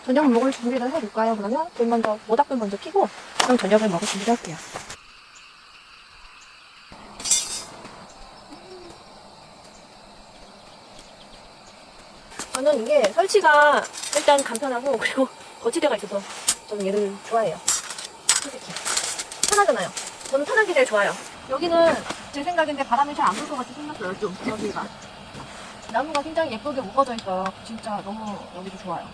저녁 먹을 준비를 해볼까요? 그러면 불 먼저, 모닥불 먼저 켜고 그럼 저녁을 먹을 준비를 할게요. 저는 이게 설치가 일단 간편하고 그리고 거치대가 있어서 저는 얘를 좋아해요. 솔직히 편하잖아요. 저는 편한 게 제일 좋아요. 여기는 제 생각인데 바람이 잘 안 불 것 같이 생겼어요. 좀 여기가 나무가 굉장히 예쁘게 우거져 있어요. 진짜 너무 여기도 좋아요.